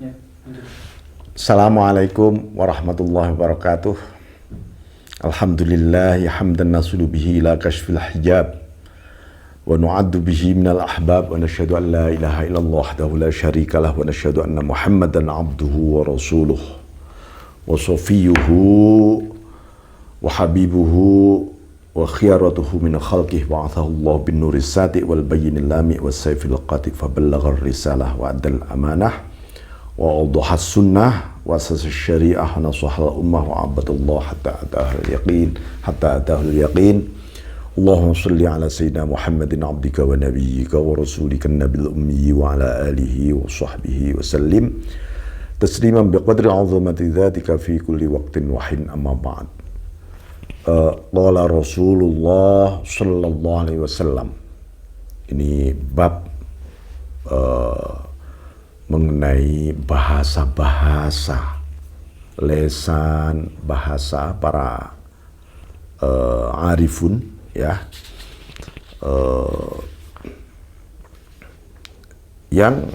Ya, lanjut. Assalamualaikum warahmatullahi wabarakatuh. Alhamdulillah hamdan nasulu bihi ila kashfil hijab wa nu'addu bihi minal ahbab wa nashhadu an la ilaha illallah wahdahu la syarika lah wa nashhadu anna Muhammadan abduhu wa rasuluh wa safiyuhu wa habibuhu wa khiyaratuhu min khalqih wa athahu Allah bin nuris sati wal bayyinil lami was sayfil qati fa ballaghar risalah wa addal amanah wa awdahas sunnah wa asas syariah nasahal ummah wa abadallah hatta atahul yaqin Allahumma salli ala sayyidina Muhammadin abdika wa nabiyyika wa rasulika nabil ummi wa ala alihi wa sahbihi wa sallim tasliman biqadri azamati dhatika fi kulli waqtin wa hin amma ba'd. Qala Rasulullah sallallahu alaihi wasallam. Ini bab mengenai bahasa-bahasa, lesan bahasa para arifun, ya, yang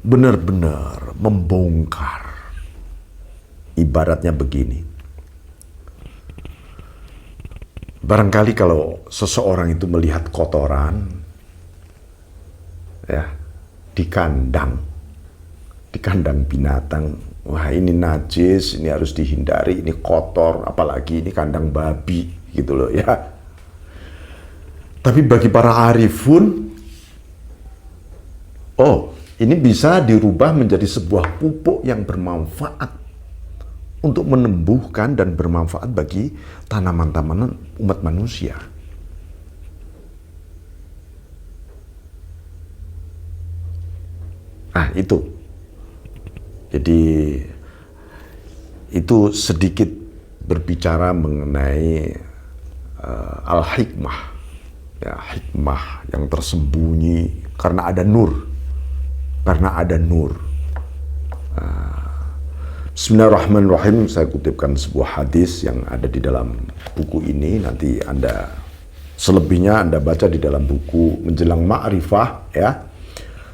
benar-benar membongkar. Ibaratnya begini, barangkali kalau seseorang itu melihat kotoran, ya, di kandang binatang, wah ini najis, ini harus dihindari, ini kotor, apalagi ini kandang babi, gitu loh ya. Tapi bagi para arifun, oh ini bisa dirubah menjadi sebuah pupuk yang bermanfaat untuk menumbuhkan dan bermanfaat bagi tanaman-tanaman umat manusia. Nah itu, jadi itu sedikit berbicara mengenai al-hikmah, ya, hikmah yang tersembunyi karena ada nur, Bismillahirrahmanirrahim. Saya kutipkan sebuah hadis yang ada di dalam buku ini. Nanti Anda selebihnya Anda baca di dalam buku Menjelang Ma'rifah, ya.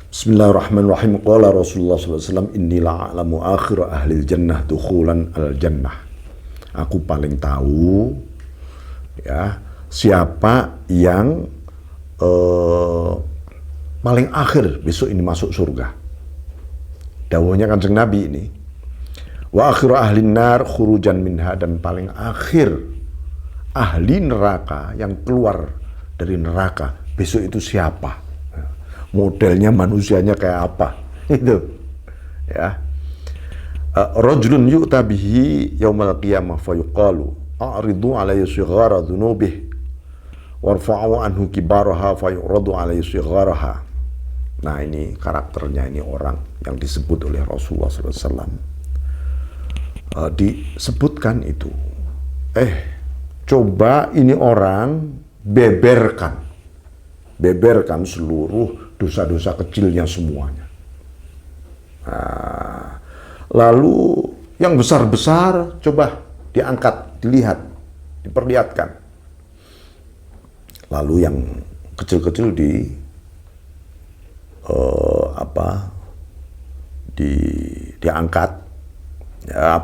Bismillahirrahmanirrahim. Qala Rasulullah SAW, inni la'alamu akhir ahlil jannah dukhulan al-jannah. Aku paling tahu, ya, siapa yang paling akhir besok ini masuk surga. Dawuhnya Kanjeng Nabi ini. Wa akhiru ahlin nar khurujan minha, dan paling akhir ahli neraka yang keluar dari neraka besok itu siapa? Modelnya manusianya kayak apa? Itu, ya. Rajulun yu'ta bihi yaumal qiyamah fa yuqalu a'ridu alayhi shighara dhunubih warfa'u anhu kibaraha fa yuradu alayhi shigharaha. Nah ini karakternya ini orang yang disebut oleh Rasulullah SAW. Disebutkan itu, coba ini orang beberkan seluruh dosa-dosa kecilnya semuanya. Nah, lalu yang besar-besar coba diangkat, dilihat, diperlihatkan. Lalu yang kecil-kecil diangkat, ya,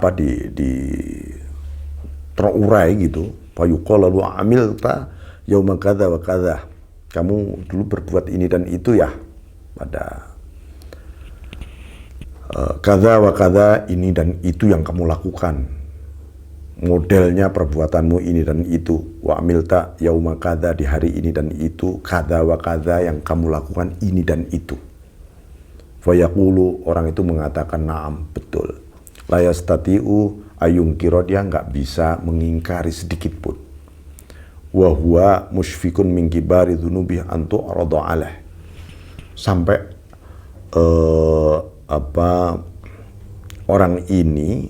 terurai gitu. Fayuqal lalu amilta yauma kadza wa kadza. Kamu dulu berbuat ini dan itu ya pada kadza wa kadza, ini dan itu yang kamu lakukan. Modelnya perbuatanmu ini dan itu. Wa amilta yauma kadza, di hari ini dan itu. Kadza wa kadza, yang kamu lakukan ini dan itu. Fayaqulu, orang itu mengatakan na'am, betul. La yastati'u ayungkiro, dia nggak bisa mengingkari sedikit pun. Wa huwa musyfikun min kibari dzunubi antu arada alaih. Sampai orang ini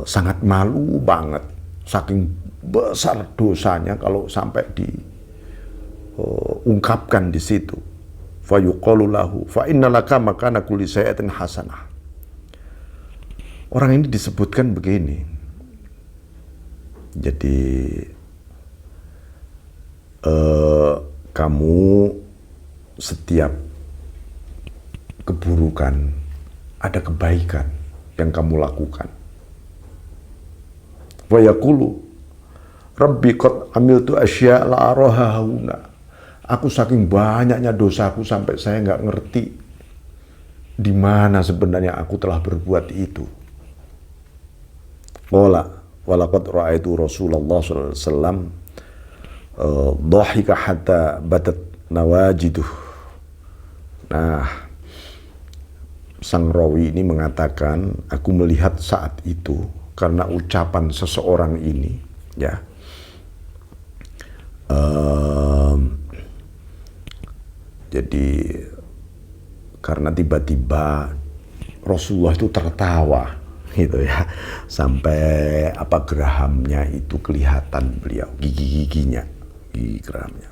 sangat malu banget, saking besar dosanya kalau sampai diungkapkan di situ. Fa yuqalu lahu fa innalaka makana kulli sayatin hasanah. Orang ini disebutkan begini. Jadi kamu setiap keburukan, ada kebaikan yang kamu lakukan. Wa yaqulu Rabbi qad amiltu asya' la araha hauna. Aku saking banyaknya dosaku sampai saya nggak ngerti di mana sebenarnya aku telah berbuat itu. Qala walaqad ra'aitu Rasulullah sallallahu alaihi wasallam dhahika hatta batat nawajiduh. Nah, sang rawi ini mengatakan, aku melihat saat itu karena ucapan seseorang ini, ya, jadi karena tiba-tiba Rasulullah itu tertawa, gitu ya, sampai apa gerahamnya itu kelihatan beliau, gigi-giginya, gigi gerahamnya.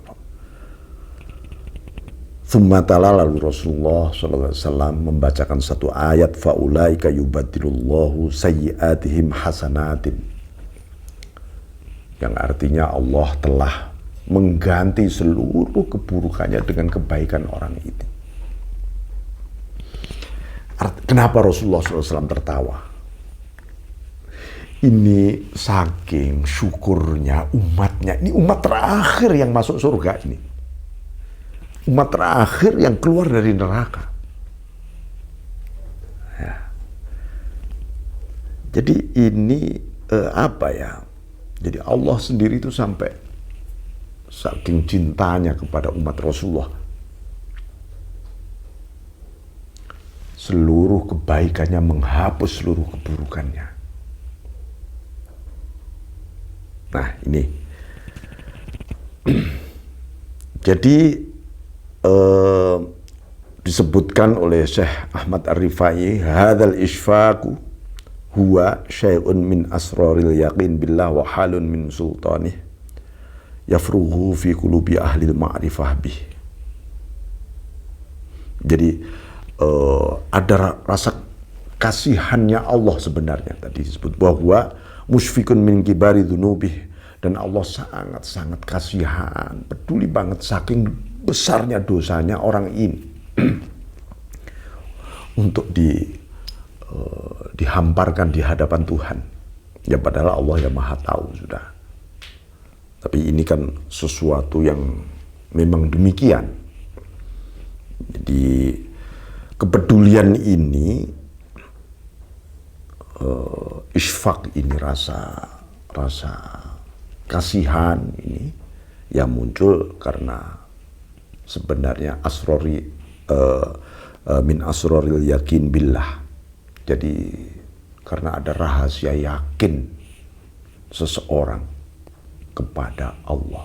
Tsummatala, lalu Rasulullah SAW membacakan satu ayat, faulaika yubaddilullahu sayyi'atihim hasanatin, yang artinya Allah telah mengganti seluruh keburukannya dengan kebaikan orang itu. Kenapa Rasulullah SAW tertawa? Ini saking syukurnya umatnya, ini umat terakhir yang masuk surga ini. Umat terakhir yang keluar dari neraka. Ya. Jadi ini apa ya? Jadi Allah sendiri itu sampai saking cintanya kepada umat Rasulullah, seluruh kebaikannya menghapus seluruh keburukannya. Nah ini. Jadi disebutkan oleh Syekh Ahmad Ar-Rifai, hadzal isfaqu huwa syai'un min asraril yaqin billah wa halun min sultanih yafrughu fi qulubi ahli ma'rifah bih. Jadi ada rasa kasihannya Allah sebenarnya, tadi disebut bahwa musfikun min kibari dzunubih, dan Allah sangat-sangat kasihan, peduli banget saking besarnya dosanya orang ini untuk dihamparkan di hadapan Tuhan. Ya padahal Allah yang Maha Tahu sudah. Tapi ini kan sesuatu yang memang demikian. Jadi kepedulian ini, isfaq ini, rasa kasihan ini yang muncul karena sebenarnya min asroril yakin billah. Jadi karena ada rahasia yakin seseorang kepada Allah.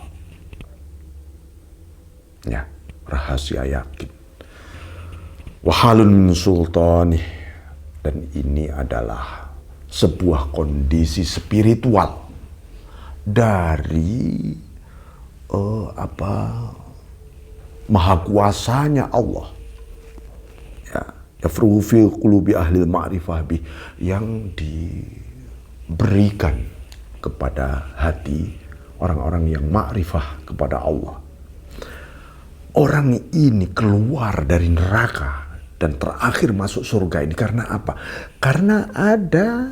Ya, rahasia yakin. Wahalun min sultanih, dan ini adalah sebuah kondisi spiritual dari maha kuasanya Allah, ya, yafruhu fi qulubi ahli ma'rifah bih, yang diberikan kepada hati orang-orang yang ma'rifah kepada Allah. Orang ini keluar dari neraka dan terakhir masuk surga ini karena apa? Karena ada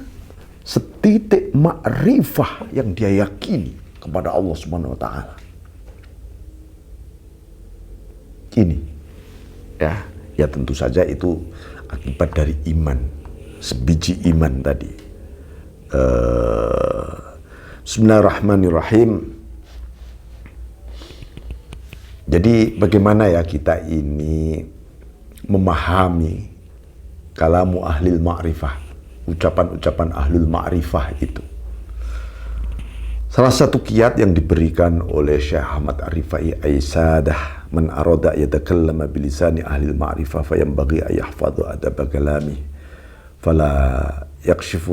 setitik ma'rifah yang dia yakini kepada Allah Subhanahu wa taala. Ini ya tentu saja itu akibat dari iman, sebiji iman tadi. Bismillahirrahmanirrahim. Jadi bagaimana ya kita ini memahami kalamu ahlil ma'rifah, ucapan-ucapan ahlul ma'rifah itu. Salah satu kiat yang diberikan oleh Syekh Ahmad Ar-Rifai, aisadah man arada yatakallama bilisani ahli al-ma'rifah fayambaghi an yahfadhu adab kalami fala yakshif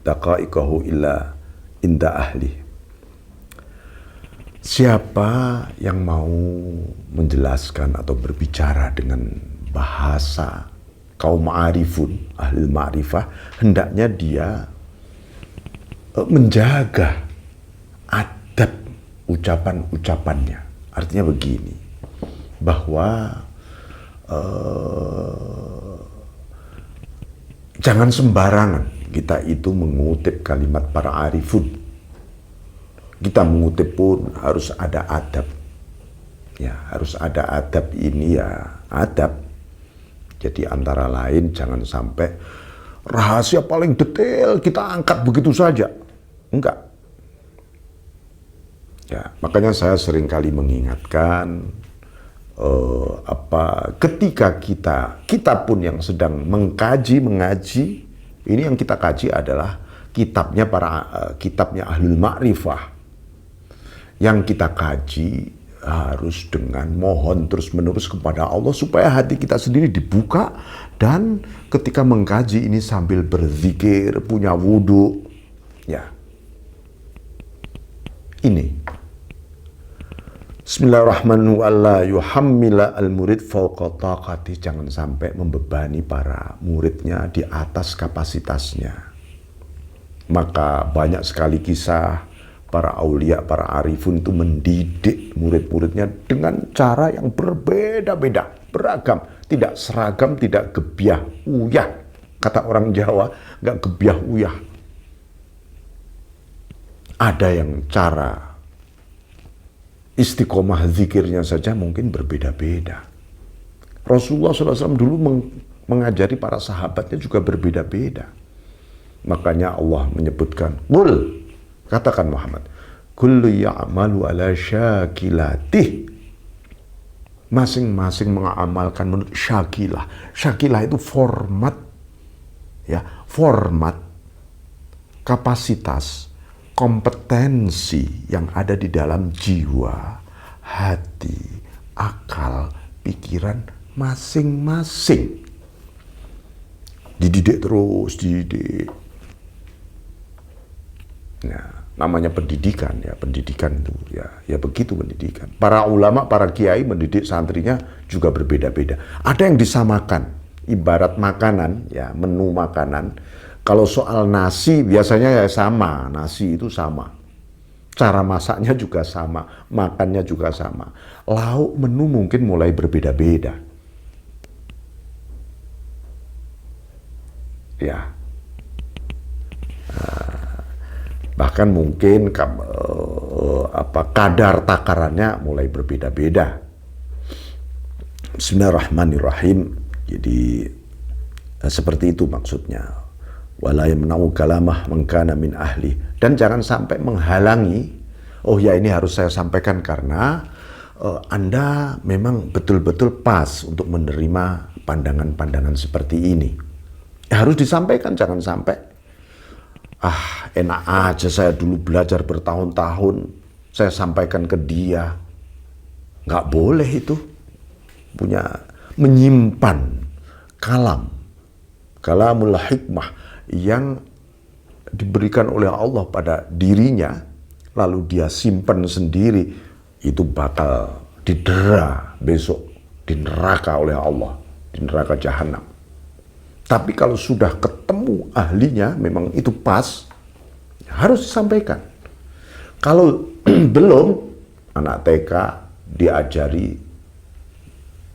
daqa'iqahu illa inda ahli. Siapa yang mau menjelaskan atau berbicara dengan bahasa kaum ma'arifun, ahli ma'rifah, hendaknya dia menjaga adab ucapan-ucapannya. Artinya begini, bahwa Jangan sembarangan kita itu mengutip kalimat para arifun. Kita mengutip pun harus ada adab. Ya, harus ada adab, ini ya adab. Jadi antara lain jangan sampai rahasia paling detail kita angkat begitu saja. Enggak. Ya, makanya saya seringkali mengingatkan ketika kita pun yang sedang mengaji, ini yang kita kaji adalah kitabnya Ahlul Ma'rifah. Yang kita kaji harus dengan mohon terus-menerus kepada Allah supaya hati kita sendiri dibuka, dan ketika mengkaji ini sambil berzikir, punya wudhu. Ya. Ini. Bismillahirrahmanirrahim. Alla yuhammila al-murid fawqa taqati. Jangan sampai membebani para muridnya di atas kapasitasnya. Maka banyak sekali kisah para aulia, para arifun itu mendidik murid-muridnya dengan cara yang berbeda-beda, beragam, tidak seragam, tidak gebiah uyah. Kata orang Jawa, nggak gebiah uyah. Ada yang cara istiqomah zikirnya saja mungkin berbeda-beda. Rasulullah SAW dulu mengajari para sahabatnya juga berbeda-beda. Makanya Allah menyebutkan, Qul, katakan Muhammad, kullu ya'malu ala syakilatih. Masing-masing mengamalkan menurut syakilah. Syakilah itu format, ya, format, kapasitas, kompetensi yang ada di dalam jiwa, hati, akal, pikiran masing-masing. Dididik terus, dididik. Nah, namanya pendidikan, ya, pendidikan itu ya begitu pendidikan. Para ulama, para kiai mendidik santrinya juga berbeda-beda. Ada yang disamakan, ibarat makanan, ya, menu makanan. Kalau soal nasi biasanya ya sama, nasi itu sama. Cara masaknya juga sama, makannya juga sama. Lauk menu mungkin mulai berbeda-beda. Ya. Bahkan mungkin kadar takarannya mulai berbeda-beda. Bismillahirrahmanirrahim. Jadi seperti itu maksudnya. Wala yamna'u kalamah man kana min ahli. Dan jangan sampai menghalangi, oh ya ini harus saya sampaikan karena Anda memang betul-betul pas untuk menerima pandangan-pandangan seperti ini. Harus disampaikan, jangan sampai enak aja saya dulu belajar bertahun-tahun, saya sampaikan ke dia. Nggak boleh itu. Menyimpan kalamul hikmah yang diberikan oleh Allah pada dirinya, lalu dia simpan sendiri, itu bakal didera besok di neraka oleh Allah, di neraka jahanam. Tapi kalau sudah ketemu ahlinya, memang itu pas, harus disampaikan. Kalau belum, anak TK diajari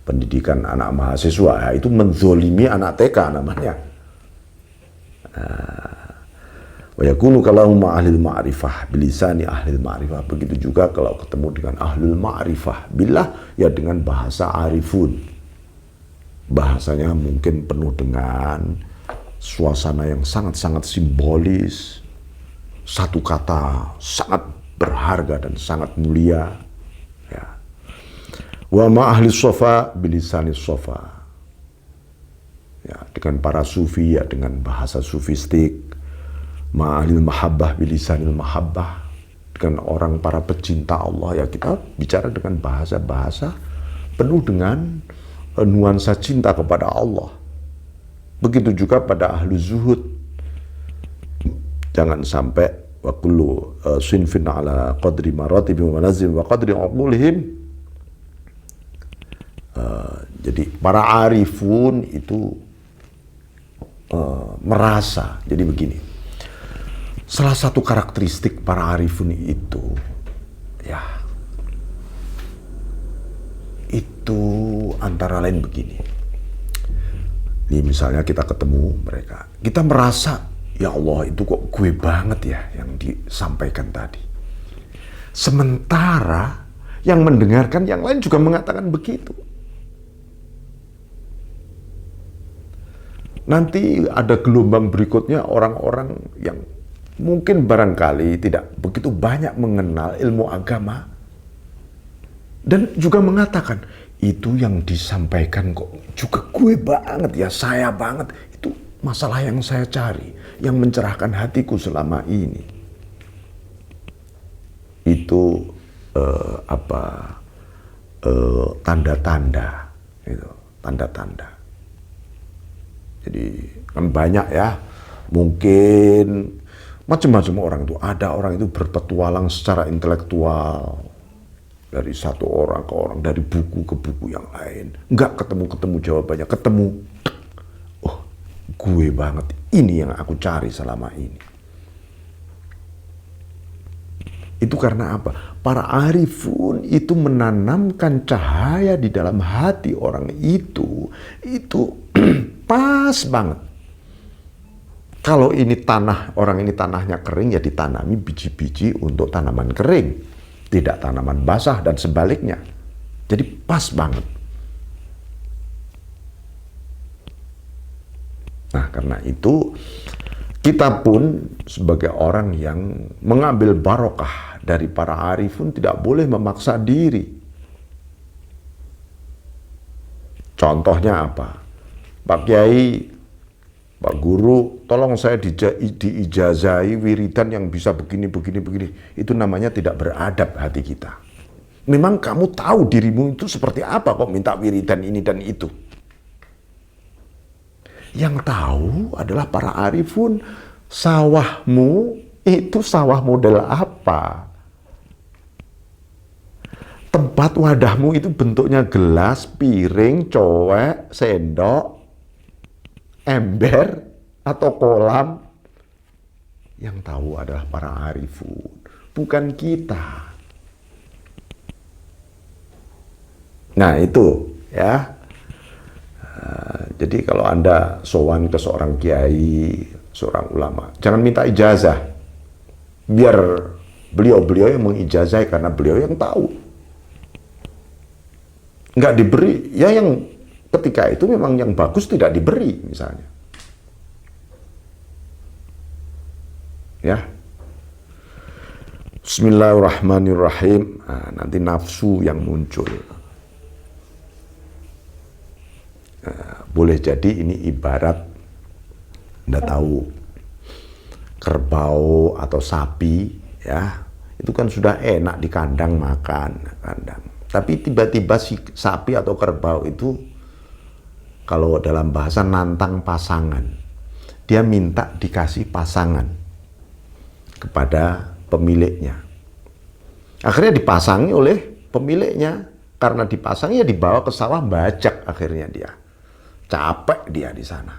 pendidikan anak mahasiswa, itu menzolimi anak TK namanya. Wa yakunu kalamu ahlil ma'rifah bilisani ahlil ma'rifah. Begitu juga kalau ketemu dengan ahlul ma'rifah billah, ya dengan bahasa arifun. Bahasanya mungkin penuh dengan suasana yang sangat-sangat simbolis. Satu kata sangat berharga dan sangat mulia. Ya. Wa ma ahli sofa bilisani sofa. Ya, dengan para sufi, ya dengan bahasa sufistik. Ma'alil mahabbah bilisanil mahabbah, dengan orang para pecinta Allah, ya kita bicara dengan bahasa-bahasa penuh dengan nuansa cinta kepada Allah. Begitu juga pada ahlu zuhud. Jangan sampai wa kullu sinfin ala qadri maratib wa manazil wa qadri uqulihim. Jadi para arifun itu merasa, jadi begini, salah satu karakteristik para arifun itu itu antara lain begini. Nih misalnya kita ketemu mereka, kita merasa, ya Allah itu kok gue banget ya yang disampaikan tadi. Sementara yang mendengarkan yang lain juga mengatakan begitu. Nanti ada gelombang berikutnya orang-orang yang mungkin barangkali tidak begitu banyak mengenal ilmu agama dan juga mengatakan, itu yang disampaikan kok juga gue banget ya, saya banget. Itu masalah yang saya cari, yang mencerahkan hatiku selama ini. Itu tanda-tanda, itu tanda-tanda. Jadi kan banyak ya, mungkin macam-macam orang itu. Ada orang itu berpetualang secara intelektual dari satu orang ke orang, dari buku ke buku yang lain. Nggak ketemu jawabannya, ketemu. Oh, gue banget. Ini yang aku cari selama ini. Itu karena apa? Para arifun itu menanamkan cahaya di dalam hati orang itu pas banget. Kalau ini tanah, orang ini tanahnya kering, ya ditanami biji-biji untuk tanaman kering, tidak tanaman basah dan sebaliknya. Jadi pas banget. Nah, karena itu kita pun sebagai orang yang mengambil barokah dari para arifun tidak boleh memaksa diri. Contohnya apa? Pak Kiai, Pak Guru, tolong saya diijazahi wiridan yang bisa begini. Itu namanya tidak beradab hati kita. Memang kamu tahu dirimu itu seperti apa kok minta wiridan ini dan itu. Yang tahu adalah para arifun, sawahmu itu sawah model apa? Tempat wadahmu itu bentuknya gelas, piring, cowek, sendok, ember, atau kolam. Yang tahu adalah para arifun, bukan kita. Nah itu ya. Jadi kalau Anda sowan ke seorang kiai, seorang ulama, jangan minta ijazah. Biar beliau yang mengijazahi karena beliau yang tahu. Nggak diberi, ya yang ketika itu memang yang bagus tidak diberi misalnya. Ya. Bismillahirrahmanirrahim. Nah, nanti nafsu yang muncul. Boleh jadi ini ibarat Anda tahu kerbau atau sapi ya, itu kan sudah enak di kandang makan kandang. Tapi tiba-tiba si sapi atau kerbau itu kalau dalam bahasa nantang pasangan. Dia minta dikasih pasangan kepada pemiliknya. Akhirnya dipasangi oleh pemiliknya. Karena dipasangnya dibawa ke sawah bajak akhirnya dia. Capek dia di sana.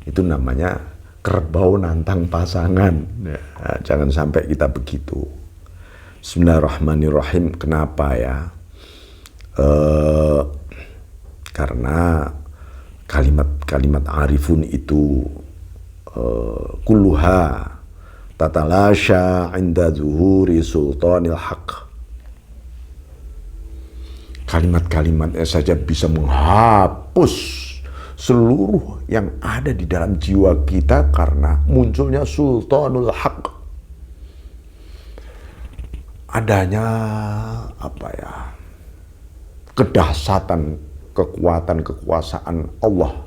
Itu namanya kerbau nantang pasangan. Ya, jangan sampai kita begitu. Bismillahirrahmanirrahim. Kenapa ya? Karena kalimat-kalimat arifun itu kulluha tatalasha inda zuhuri sultanil haq. Kalimat-kalimatnya saja bisa menghapus seluruh yang ada di dalam jiwa kita karena munculnya sultanul haq. Adanya apa ya? Kedahsyatan, kekuatan, kekuasaan Allah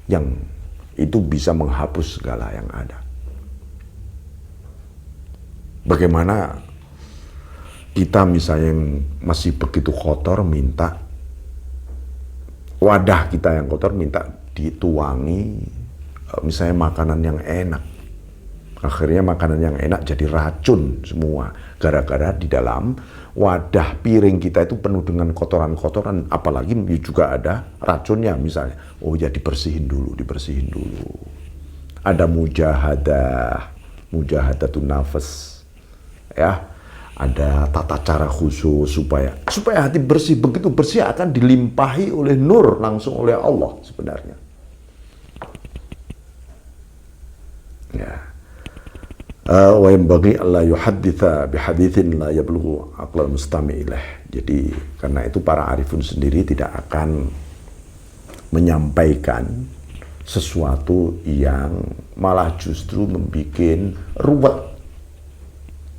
yang itu bisa menghapus segala yang ada. Bagaimana kita misalnya yang masih begitu kotor minta wadah kita yang kotor minta dituangi misalnya makanan yang enak. Akhirnya makanan yang enak jadi racun semua gara-gara di dalam wadah piring kita itu penuh dengan kotoran-kotoran, apalagi juga ada racunnya misalnya. Oh ya dibersihin dulu. Ada mujahadatun nafas. Ya, ada tata cara khusus supaya hati bersih. Begitu bersih akan dilimpahi oleh nur langsung oleh Allah sebenarnya. Ya. Wa yanbaghi alla yuhadditha bihaditsin la yablughu aqlal mustami' ilaih. Jadi karena itu para arifun sendiri tidak akan menyampaikan sesuatu yang malah justru membuat ruwet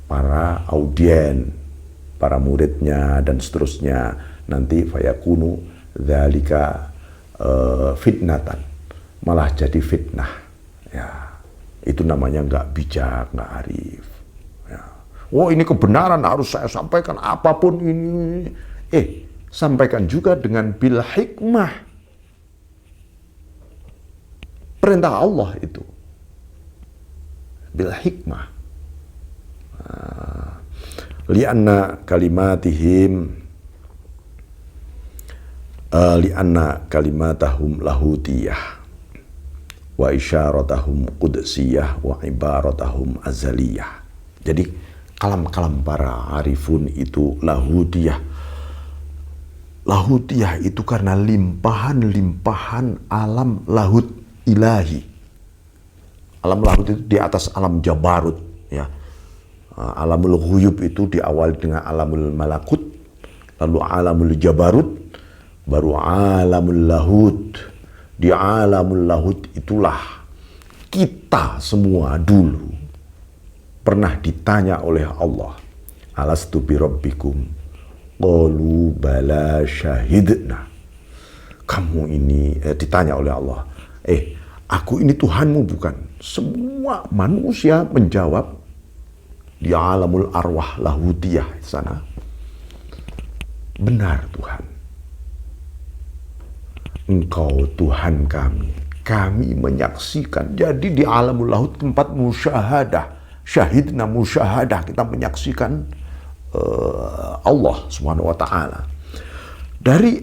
para audien, para muridnya dan seterusnya. Nanti fayakunu dzalika fitnatan, malah jadi fitnah. Ya, itu namanya nggak bijak, nggak arif. Ya. Oh, ini kebenaran harus saya sampaikan apapun ini. Sampaikan juga dengan bil hikmah. Perintah Allah itu bil hikmah. Lianna kalimatahum lahutiyah wa isyaratahum qudsiyah wa ibaratahum azaliyah. Jadi kalam-kalam para arifun itu lahutiyah. Lahutiyah itu karena limpahan-limpahan alam lahut ilahi. Alam lahut itu di atas alam jabarut, ya. Alamul ghuyub itu diawali dengan alamul malakut, lalu alamul jabarut, baru alamul lahut. Di alamul lahut itulah kita semua dulu pernah ditanya oleh Allah, alastu bi rabbikum? Qalu bala syahidna. Kamu ini ditanya oleh Allah, aku ini Tuhanmu bukan? Semua manusia menjawab di alamul arwah lahutiyah di sana, benar Tuhan, Engkau Tuhan kami. Kami menyaksikan. Jadi di alamul lahut tempat musyahadah, syahidna musyahadah, kita menyaksikan Allah Subhanahu wa taala. Dari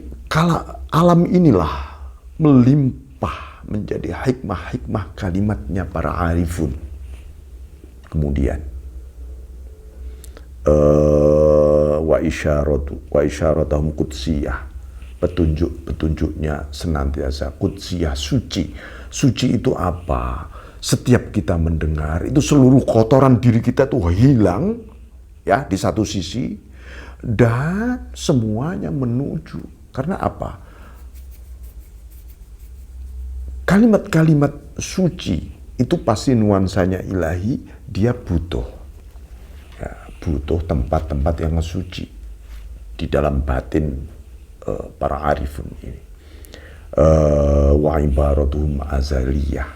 alam inilah melimpah menjadi hikmah-hikmah kalimatnya para arifun. Kemudian wa isyaratahum qudsiyah, petunjuknya senantiasa qudsiyah, suci. Suci itu apa? Setiap kita mendengar itu seluruh kotoran diri kita tuh hilang, ya, di satu sisi, dan semuanya menuju. Karena apa? Kalimat-kalimat suci itu pasti nuansanya ilahi, dia butuh tempat-tempat yang suci di dalam batin para arifun ini. Wa ibaratuhum azaliyah.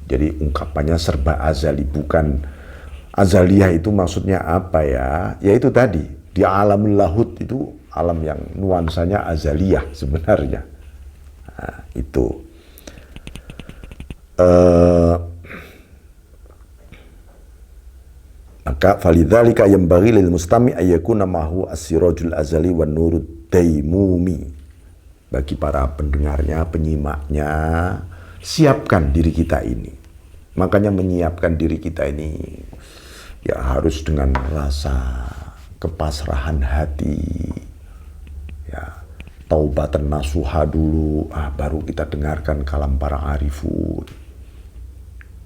Jadi ungkapannya serba azali, bukan azaliyah itu maksudnya apa ya? Yaitu tadi di alamul lahut itu alam yang nuansanya azaliyah sebenarnya. Nah, itu maka falidzalika yanbaghi lil mustami ayyakuna mahu as-sirajul azali wan nurud daimumi. Bagi para pendengarnya, penyimaknya, siapkan diri kita ini. Makanya menyiapkan diri kita ini ya harus dengan rasa kepasrahan hati. Ya, taubatan nasuha dulu, baru kita dengarkan kalam para arifun.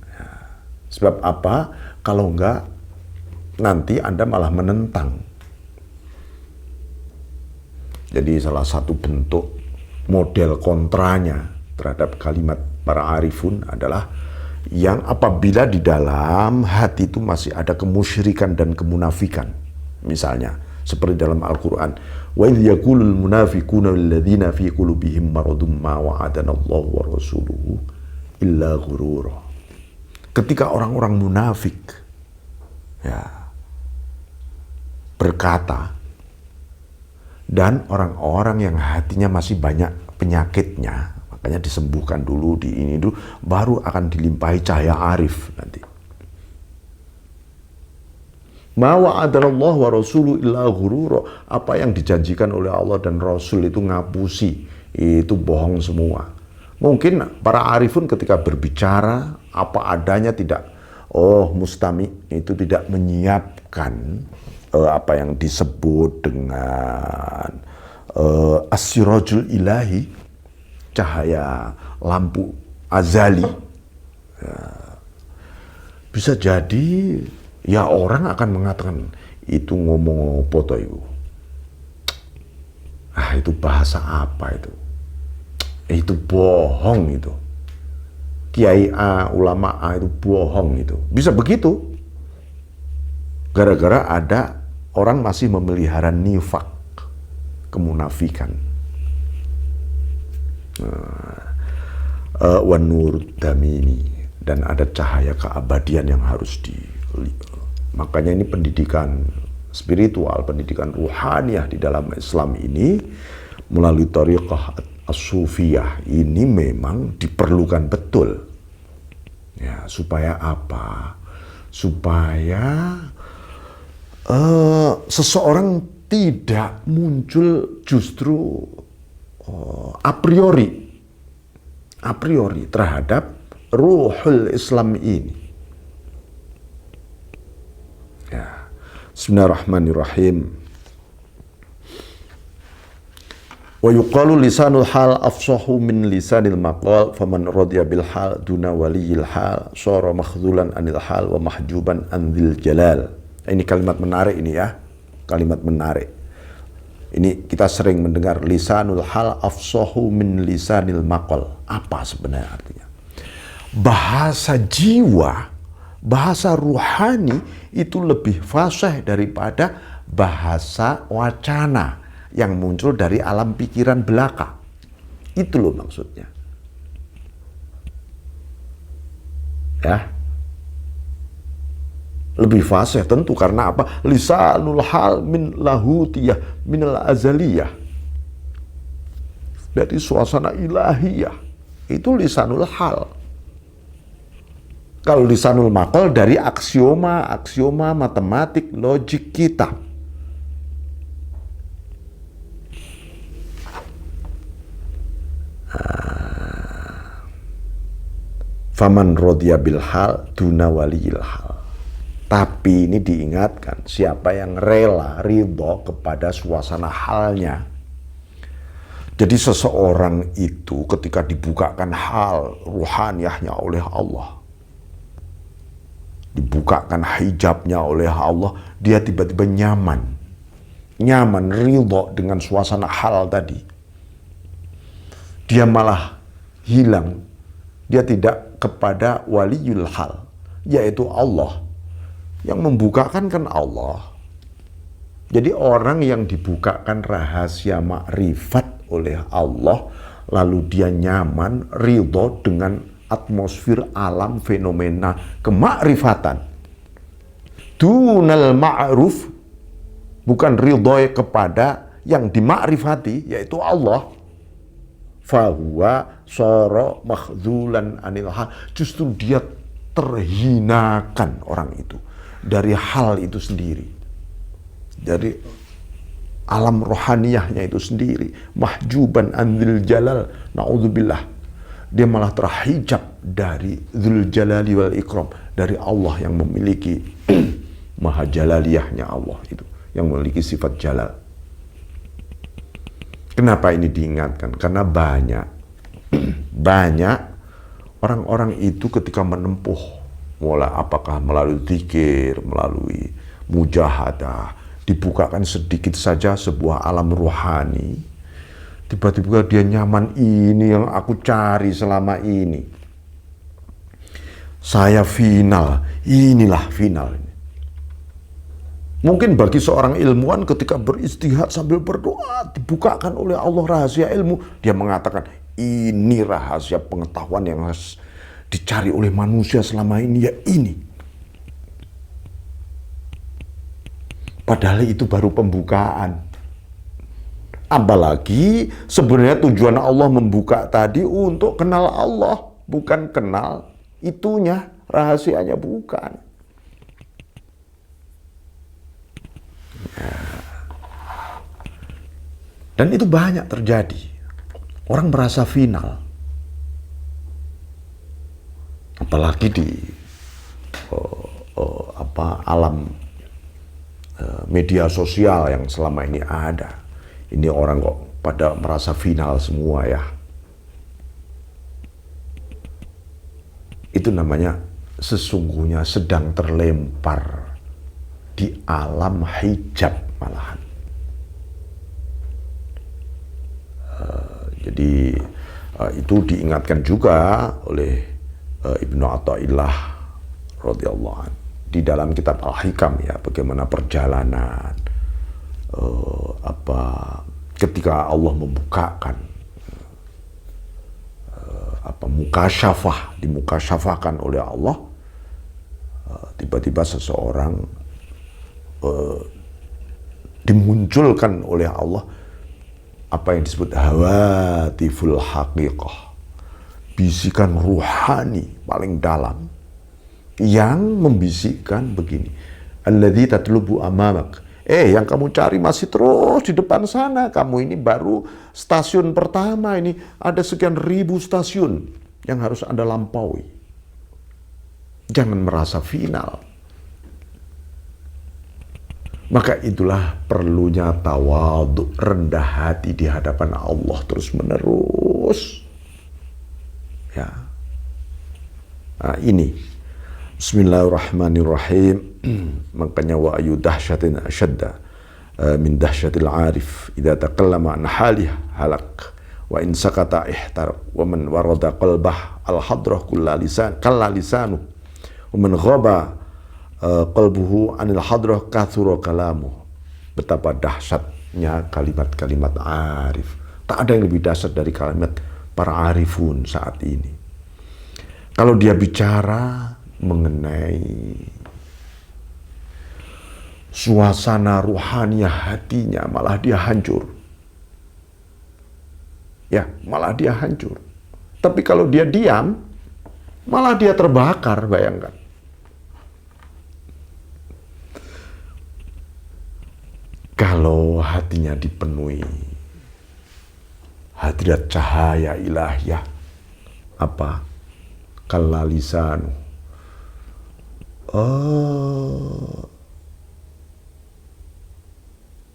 Ya, sebab apa? Kalau enggak, nanti Anda malah menentang. Jadi salah satu bentuk model kontranya terhadap kalimat para arifun adalah yang apabila di dalam hati itu masih ada kemusyrikan dan kemunafikan. Misalnya seperti dalam Al-Quran, wa idh yaqulul munafiquna walladzina fi qulubihim maradun ma wa'adana Allahu wa rasuluhu illa ghurura. Ketika orang-orang munafik ya berkata, dan orang-orang yang hatinya masih banyak penyakitnya, makanya disembuhkan dulu, di ini dulu, baru akan dilimpahi cahaya arif nanti. Ma wa'adanallahu wa rasuluhu illa ghurura. Apa yang dijanjikan oleh Allah dan Rasul itu ngapusi, itu bohong semua. Mungkin para arifun ketika berbicara apa adanya tidak, mustami itu tidak menyiapkan bahkan apa yang disebut dengan as-sirajul ilahi, cahaya lampu azali, bisa jadi ya orang akan mengatakan itu ngomong apa toh itu? Itu bahasa apa itu? Itu bohong itu. Kiai A, ulama A itu bohong itu. Bisa begitu. Gara-gara ada orang masih memelihara nifak, kemunafikan. Wa nur damini, dan ada cahaya keabadian yang harus makanya ini pendidikan spiritual, pendidikan ruhaniyah di dalam Islam ini melalui thariqah as-sufiyah ini memang diperlukan betul. Ya, supaya apa? Supaya seseorang tidak muncul justru a priori terhadap ruhul Islam ini. Ya. Bismillahirrahmanirrahim. Wa yuqalu lisanul hal afsahu min lisanil maqal faman radiya bil hal duna waliyil hal sara makhzulan anil hal wa mahjuban anil jalal. Ini kalimat menarik ini ya. Kalimat menarik. Ini kita sering mendengar lisanul hal afsahu min lisanil maqal. Apa sebenarnya artinya? Bahasa jiwa, bahasa ruhani itu lebih fasih daripada bahasa wacana yang muncul dari alam pikiran belaka. Itu loh maksudnya. Ya. Lebih fasih tentu karena apa? Lisanul hal min lahutiyah minal azaliyah. Dari suasana ilahiyah. Itu lisanul hal. Kalau lisanul maqal dari aksioma matematik, logik kita. Faman rodiya bil hal duna waliyil hal. Tapi ini diingatkan, siapa yang rela, ridho kepada suasana halnya. Jadi seseorang itu ketika dibukakan hal ruhaniyahnya oleh Allah, dibukakan hijabnya oleh Allah, dia tiba-tiba nyaman, ridho dengan suasana hal tadi. Dia malah hilang, dia tidak kepada waliyul hal, yaitu Allah. Yang membukakan kan Allah. Jadi orang yang dibukakan rahasia makrifat oleh Allah, lalu dia nyaman, ridho dengan atmosfer alam fenomena kemakrifatan. Dunal ma'ruf, bukan ridho kepada yang dimakrifati, yaitu Allah. Fahuwa sara makhzulan anil hal. Justru dia terhinakan orang itu dari hal itu sendiri, dari alam rohaniyahnya itu sendiri. Mahjuban anil jalal, na'udzubillah. Dia malah terhijab dari dzul jalali wal ikram, dari Allah yang memiliki maha jalaliyahnya Allah itu, yang memiliki sifat jalal. Kenapa ini diingatkan? Karena banyak orang-orang itu ketika menempuh, mulai apakah melalui zikir, melalui mujahadah, dibukakan sedikit saja sebuah alam rohani, tiba-tiba dia nyaman, ini yang aku cari selama ini. Saya final, inilah final. Mungkin bagi seorang ilmuwan ketika beristihad sambil berdoa, dibukakan oleh Allah rahasia ilmu, dia mengatakan, ini rahasia pengetahuan yang harus dicari oleh manusia selama ini, ya ini. Padahal itu baru pembukaan. Apalagi sebenarnya tujuan Allah membuka tadi untuk kenal Allah, bukan kenal itunya, rahasianya bukan. Dan itu banyak terjadi. Orang merasa final. Apalagi di alam media sosial yang selama ini ada. Ini orang kok pada merasa final semua ya. Itu namanya sesungguhnya sedang terlempar di alam hijab malahan. Jadi itu diingatkan juga oleh Ibnu Athaillah radhiyallahu anhu di dalam kitab Al-Hikam ya, bagaimana perjalanan ketika Allah membukakan mukasyafah, dimukasyafahkan oleh Allah, tiba-tiba seseorang dimunculkan oleh Allah apa yang disebut hawatiful haqiqah, bisikan ruhani paling dalam yang membisikkan begini, alladzi tatlubu amamak, yang kamu cari masih terus di depan sana, kamu ini baru stasiun pertama, ini ada sekian ribu stasiun yang harus Anda lampaui. Jangan merasa final. Maka itulah perlunya tawadhu, rendah hati di hadapan Allah terus menerus. Ya. Nah, ini Bismillahirrahmanirrahim. Makanya wa ayu dahsyatin asyadda min dahsyatil arif idza taqallama an halih halak wa in sakata ihtar wa man warada qalbah al hadrah kulla lisanu wa man ghaba qalbuhu anil hadrah kathura kalamu. Betapa dahsyatnya kalimat-kalimat arif. Tak ada yang lebih dahsyat dari kalimat para arifun saat ini. Kalau dia bicara mengenai suasana ruhaniah hatinya, malah dia hancur. Ya, malah dia hancur. Tapi kalau dia diam, malah dia terbakar, bayangkan. Kalau hatinya dipenuhi hadirat cahaya ilahiyah, kalalisanu,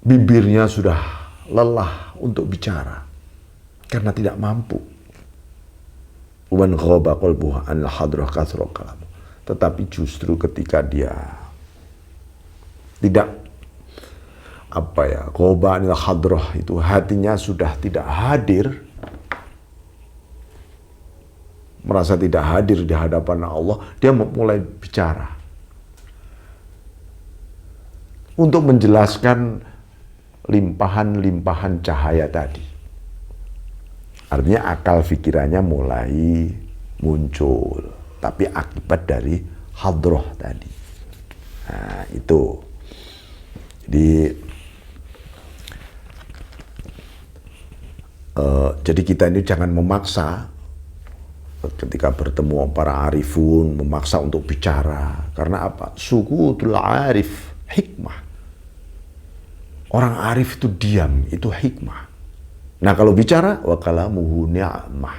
bibirnya sudah lelah untuk bicara karena tidak mampu. Wan ghaba qalbuhu an hadrah kathra kalamu. Tetapi justru ketika dia tidak ghaba anil hadrah, itu hatinya sudah tidak hadir, merasa tidak hadir di hadapan Allah, dia mulai bicara untuk menjelaskan limpahan-limpahan cahaya tadi. Artinya akal pikirannya mulai muncul, tapi akibat dari hadroh tadi. Nah, itu. Jadi kita ini jangan memaksa ketika bertemu para arifun, memaksa untuk bicara. Karena apa? Sukutul arif hikmah. Orang arif itu diam, itu hikmah. Nah kalau bicara, wa kalamuhu ni'mah.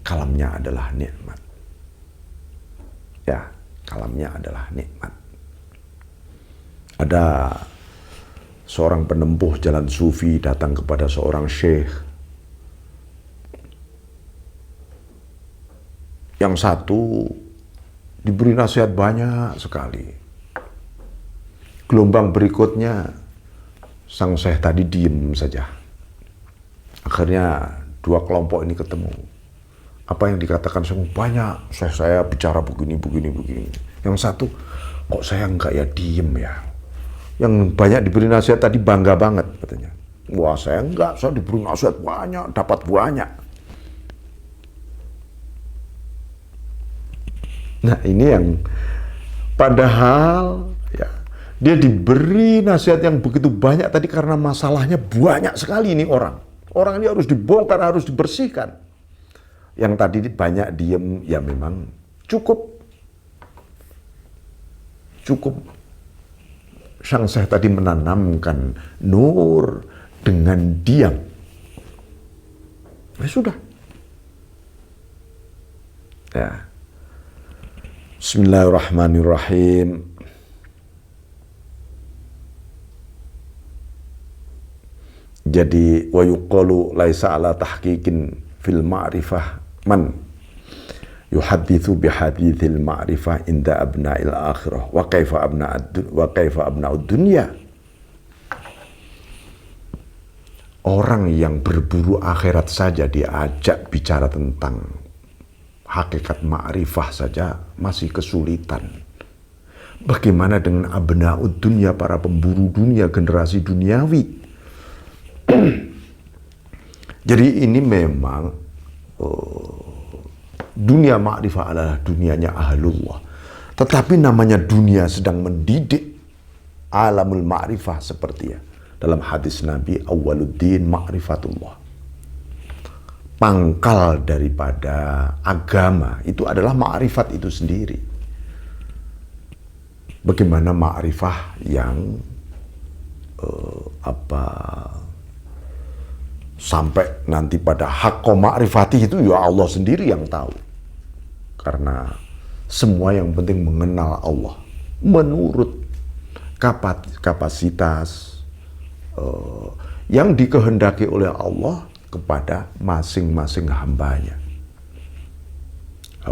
Kalamnya adalah nikmat. Ya, kalamnya adalah nikmat. Ada seorang penempuh jalan sufi datang kepada seorang syekh. Yang satu diberi nasihat banyak sekali. Gelombang berikutnya, sang syekh tadi diem saja. Akhirnya dua kelompok ini ketemu. Apa yang dikatakan sungguh banyak, saya bicara begini. Yang satu, kok saya enggak ya, diem ya. Yang banyak diberi nasihat tadi bangga banget katanya. Wah saya enggak, saya diberi nasihat banyak, dapat banyak. Nah ini yang padahal ya, dia diberi nasihat yang begitu banyak tadi karena masalahnya banyak sekali ini orang. Orang ini harus dibongkar, harus dibersihkan. Yang tadi banyak diem, ya memang cukup. Sang syekh tadi menanamkan nur dengan diam. Ya sudah. Ya. Bismillahirrahmanirrahim. Jadi wa yuqalu laisa ala tahqiqin fil ma'rifah man yuhadditsu bihaditsil ma'rifah inda abna'il akhirah wa kaifa abna'ud dunya. Orang yang berburu akhirat saja diajak bicara tentang hakikat ma'rifah saja masih kesulitan. Bagaimana dengan abna'ud dunya, para pemburu dunia, generasi duniawi? Jadi ini memang dunia ma'rifah adalah dunianya ahlullah. Tetapi namanya dunia sedang mendidik alamul ma'rifah seperti ya. Dalam hadis Nabi, awwaluddin ma'rifatullah. Pangkal daripada agama itu adalah ma'rifat itu sendiri. Bagaimana ma'rifah yang sampai nanti pada hakko ma'rifati itu ya Allah sendiri yang tahu. Karena semua yang penting mengenal Allah menurut kapasitas yang dikehendaki oleh Allah kepada masing-masing hambanya.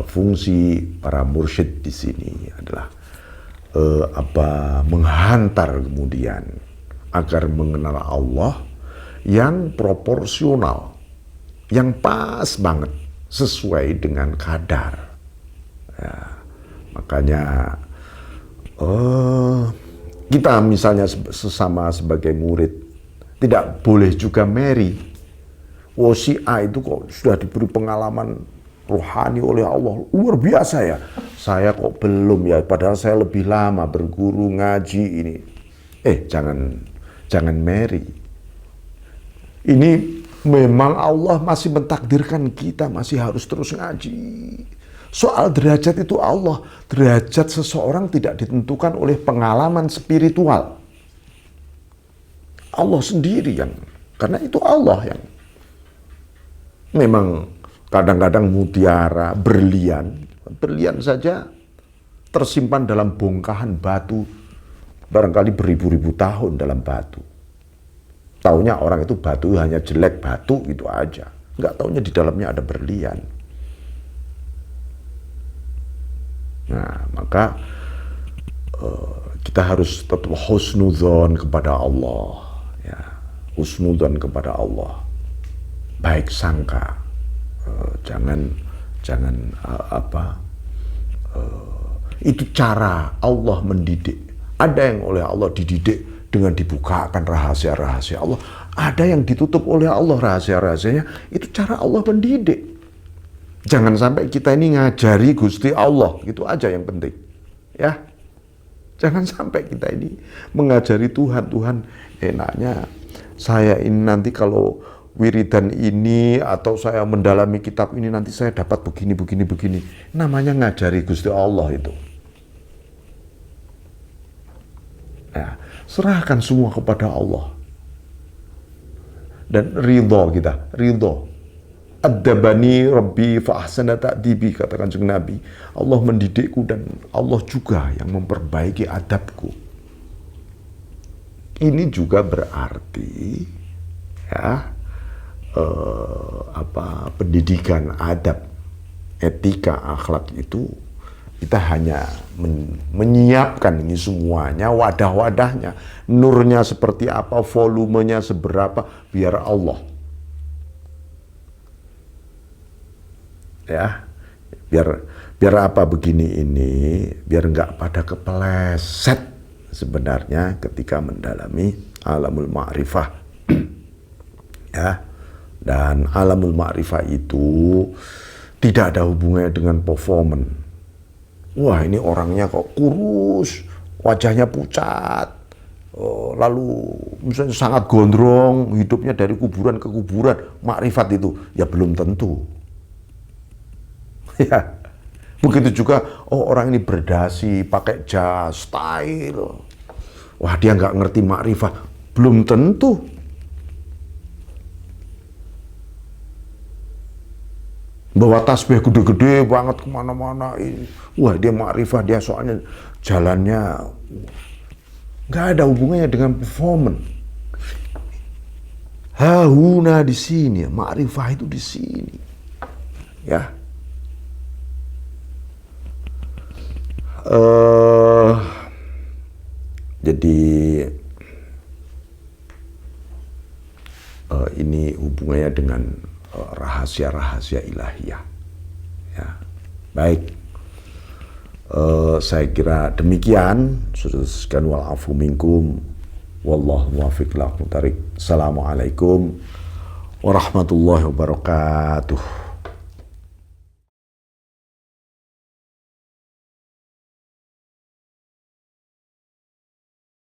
Fungsi para mursyid di sini adalah menghantar kemudian agar mengenal Allah yang proporsional, yang pas banget sesuai dengan kadar. Ya, makanya kita misalnya sesama sebagai murid tidak boleh juga meri. Oh si A itu kok sudah diberi pengalaman rohani oleh Allah luar biasa ya, saya kok belum ya, padahal saya lebih lama berguru ngaji ini. Jangan meri. Ini memang Allah masih mentakdirkan kita masih harus terus ngaji. Soal derajat itu Allah, derajat seseorang tidak ditentukan oleh pengalaman spiritual. Allah sendiri yang, karena itu Allah yang memang kadang-kadang mutiara, berlian saja tersimpan dalam bongkahan batu, barangkali beribu-ribu tahun dalam batu. Taunya orang itu batu hanya jelek batu gitu aja, nggak taunya di dalamnya ada berlian. Nah, maka kita harus tetap husnudzon kepada Allah, ya, husnudzon kepada Allah, baik sangka, itu cara Allah mendidik. Ada yang oleh Allah dididik dengan dibukakan rahasia-rahasia Allah, ada yang ditutup oleh Allah rahasia-rahasianya, itu cara Allah mendidik. Jangan sampai kita ini ngajari Gusti Allah, gitu aja yang penting. Ya. Jangan sampai kita ini mengajari Tuhan. Tuhan, enaknya saya ini nanti kalau wiridan ini atau saya mendalami kitab ini nanti saya dapat begini. Namanya ngajari Gusti Allah itu. Ya, serahkan semua kepada Allah. Dan ridho. Adabani Rabbi fa ahsana ta'dibi, kata Kanjeng Nabi. Allah mendidikku dan Allah juga yang memperbaiki adabku. Ini juga berarti ya pendidikan adab, etika, akhlak itu kita hanya menyiapkan ini semuanya, wadah-wadahnya, nurnya seperti apa, volumenya seberapa, biar Allah. Ya, biar apa begini ini, biar nggak pada kepeleset sebenarnya ketika mendalami alamul ma'rifah. Ya, dan alamul ma'rifah itu tidak ada hubungannya dengan performance. Wah, ini orangnya kok kurus, wajahnya pucat, lalu misalnya sangat gondrong, hidupnya dari kuburan ke kuburan, ma'rifat itu ya belum tentu. Ya, begitu juga orang ini berdasi, pakai jas, style. Wah, dia nggak ngerti makrifah, belum tentu. Bawa tasbih gede-gede banget kemana-mana. Wah, dia makrifah, dia soalnya jalannya nggak ada hubungannya dengan performance. Hahuna di sini, ma'rifah itu di sini. Ya. Jadi ini hubungannya dengan rahasia-rahasia ilahiyah. Ya. Baik. Saya kira demikian. Sudah sekian, wal afu minkum. Wallahu muwaffiq ila aqwamit thoriq. Assalamualaikum warahmatullahi wabarakatuh.